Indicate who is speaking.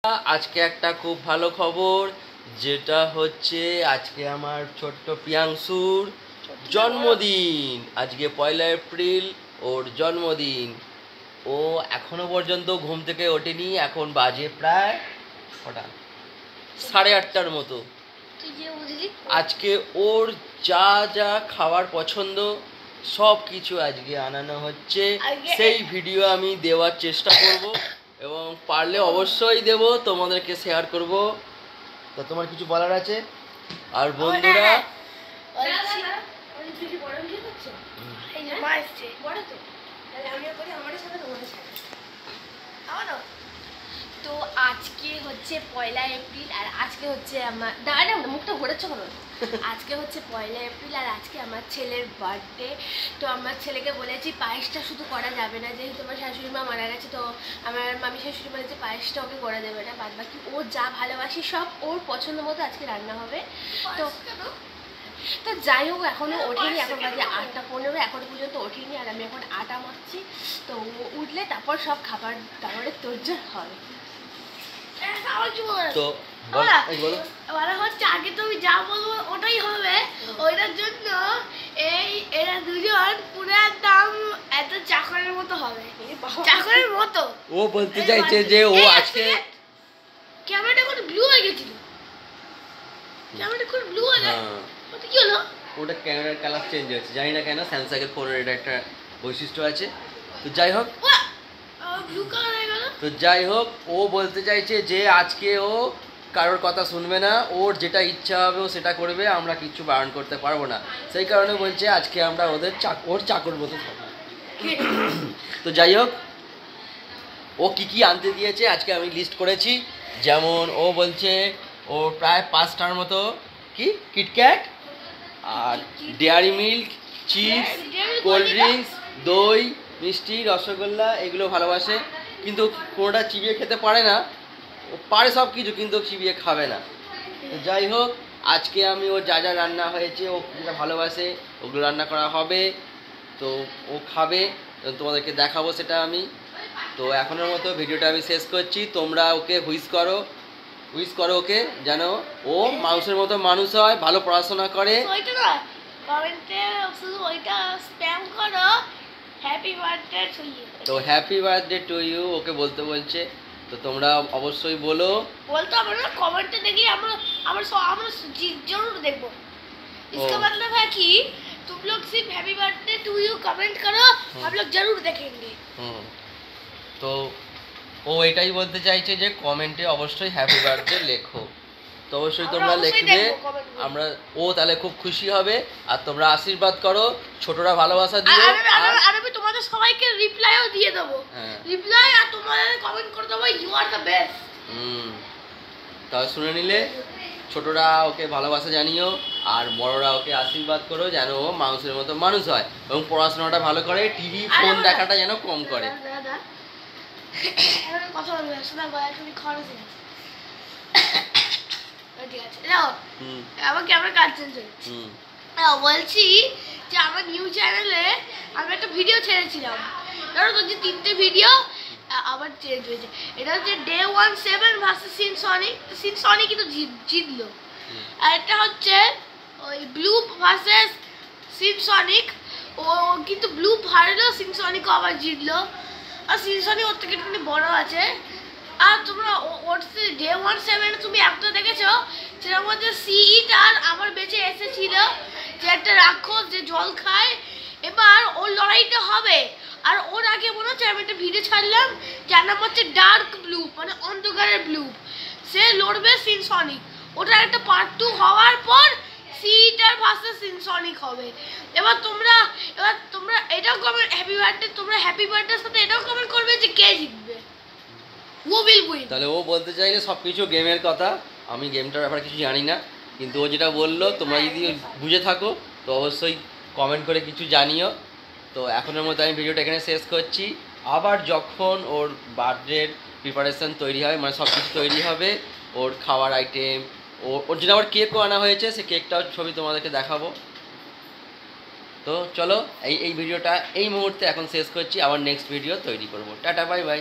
Speaker 1: আজকে একটা খুব ভালো খবর, যেটা হচ্ছে আজকে আমার ছোট্ট প্রিয়াংশুর জন্মদিন। আজকে 1 এপ্রিল ওর জন্মদিন। ও এখনো পর্যন্ত ঘুম থেকে ওঠেনি। এখন বাজে প্রায় কটা, 8:30টার মতো। আজকে ওর যা যা খাবার পছন্দ সব কিছু আজকে আনানো হচ্ছে। সেই ভিডিও আমি দেওয়ার চেষ্টা করব এবং পারলে অবশ্যই দেব, তোমাদেরকে শেয়ার করব। তো তোমার কিছু বলার আছে? আর বন্ধুরা
Speaker 2: তো আজকে হচ্ছে 1 এপ্রিল আর আজকে হচ্ছে আমার দাঁড়া মুখটা ঘোরাচ্ছ কেন? আজকে হচ্ছে 1 এপ্রিল আর আজকে আমার ছেলের বার্থডে। তো আমার ছেলেকে বলেছি পায়েসটা শুধু করা যাবে না, যেহেতু আমার শাশুড়ি মা মারা গেছে। তো আমার মামি শাশুড়ি বলেছে পায়েসটা ওকে করা যাবে না, বাদ বাকি ও যা ভালোবাসি সব ওর পছন্দ মতো আজকে রান্না হবে। তো যাই হোক, এখনো ওঠেনি, এখন বাজে 8:15, এখনো পর্যন্ত ওঠেনি আর আমি এখন আটা মাখছি। তো উঠলে তারপর সব খাবার দাবারের তোড়জোড় হবে।
Speaker 1: তো
Speaker 2: বলা হচ্ছে আগে তুমি যা বলবো ওটাই হবে। ওইটার জন্য এরা দুজন পুরো একদম এত চাকরের মতো হবে, চাকরের মতো।
Speaker 1: ও বলতে চাইছে যে ও আজকে
Speaker 2: ক্যামেরাটা কোন ব্লু হয়ে গেছিল, ক্যামেরাটা কোন ব্লু হয়ে গেল, ওটা কি হলো?
Speaker 1: ওটা ক্যামেরার কালার চেঞ্জ হয়েছে, জানি না কেন। স্যামসাং এর ফোনের এটা একটা বৈশিষ্ট্য আছে। তো যাই হোক,
Speaker 2: ব্লু কালার হয়ে গেল।
Speaker 1: তো যাই হোক, ও বলতে চাইছে যে আজকে ও কারোর কথা শুনবে না, ওর যেটা ইচ্ছা হবে ও সেটা করবে, আমরা কিছু বারণ করতে পারবো না। সেই কারণে বলছে আজকে আমরা ওর চাকর মতো থাকবো। তো যাই হোক, ও কি কি আনতে দিয়েছে আজকে আমি লিস্ট করেছি। যেমন ও বলছে ও প্রায় 5টার মতো কি কিটক্যাট আর Dairy Milk, chips, cold drinks, দই, মিষ্টি, রসগোল্লা এগুলো ভালোবাসে, কিন্তু কোনোটা চিবিয়ে খেতে পারে না। ও পারে সব কিছু, কিন্তু চিবিয়ে খাবে না। তো যাই হোক, আজকে আমি ও যা যা রান্না হয়েছে ও যেটা ভালোবাসে ওগুলো রান্না করা হবে। তো ও খাবে, তোমাদেরকে দেখাবো সেটা আমি। তো এখনের মতো ভিডিওটা আমি শেষ করছি। তোমরা ওকে উইশ করো ওকে, যেন ও মানুষের মতো মানুষ হয়, ভালো পড়াশোনা করে।
Speaker 2: কমেন্টে শুধু ওইটা স্প্যাম করো, হ্যাপি বার্থডে টু ইউ।
Speaker 1: তো happy birthday to you okay বলতে বলছে। তো তোমরা অবশ্যই বলতে
Speaker 2: আমরা কমেন্টে দেখলে আমরা जरूर देखो। इसका मतलब है कि तुम लोग सिर्फ happy birthday to you comment करो, हम लोग जरूर देखेंगे।
Speaker 1: তো ও এটাই বলতে চাইছে যে কমেন্টে অবশ্যই হ্যাপি বার্থডে লেখো। তো অবশ্যই তোমরা লিখবে, আমরা ও তাহলে খুব খুশি হবে। আর তোমরা আশীর্বাদ করো, ছোটরা ভালোবাসা দিও।
Speaker 2: আর আমি তোমাদের সবাইকে রিপ্লাইও দিয়ে দেব, রিপ্লাই আর তোমাদের কমেন্ট করে দেব ইউ আর দ্য বেস্ট।
Speaker 1: তাহলে শুনে নিলে, ছোটরা ওকে ভালোবাসা জানিও আর বড়রা ওকে আশীর্বাদ করো যেন ও মানুষের মতো মানুষ হয় এবং পড়াশোনাটা ভালো করে, টিভি ফোন দেখাটা যেন কম করে।
Speaker 2: কথা বলবে শোনা, তুমি খরচ আমাকে আমরা কাজ চেঞ্জ হচ্ছে। বলছি যে আমার নিউ চ্যানেলে আমি একটা ভিডিও ছেড়েছিলাম, ধরো তো যে 3টে ভিডিও আবার চেঞ্জ হয়েছে। এটা হচ্ছে ডে 17 ভার্সেস সিনসনিক কিন্তু জিতলো। আর এটা হচ্ছে ওই ব্লু ভার্সেস সিনসনিক, ও কিন্তু ব্লু হারলো, সিনসনিকও আবার জিতলো। আর সিনসনিক ওর থেকে একটুখানি বড় আছে। আর তোমরা ওর ডে 17 তুমি একটা দেখেছো, সেটার মধ্যে সিইটার আবার বেঁচে এসেছিল, যে একটা রাক্ষস যে জল খায়। এবার ওর লড়াইটা হবে। আর ওর আগে মনে হচ্ছে আমি একটা ভিডিও ছাড়লাম, যার নাম হচ্ছে ডার্ক ব্লু, মানে অন্ধকারের ব্লু। সে লড়বে সিনসনিক। ওটার একটা পার্ট 2 হওয়ার পর সিইটার ভার্সেস সিনসনিক হবে। এবার তোমরা এটাও কমেন্ট হ্যাপি বার্থডে, তোমরা হ্যাপি বার্থডের সাথে এটাও কমেন্ট করবে যে কে জিতবে।
Speaker 1: তাহলে ও বলতে চাইলে সব কিছু গেমের কথা, আমি গেমটার ব্যাপারে কিছু জানি না, কিন্তু ও যেটা বললো তোমরা যদি বুঝে থাকো তো অবশ্যই কমেন্ট করে কিছু জানিও। তো এখনের মতো আমি ভিডিওটা এখানে শেষ করছি। আবার যখন ওর বার্থডের প্রিপারেশান তৈরি হবে, মানে সব কিছু তৈরি হবে, ওর খাওয়ার আইটেম, ওর জন্য আবার কেকও আনা হয়েছে, সে কেকটাও ছবি তোমাদেরকে দেখাবো। তো চলো এই ভিডিওটা এই মুহূর্তে এখন শেষ করছি, আবার নেক্সট ভিডিও তৈরি করবো। Tata, bye bye.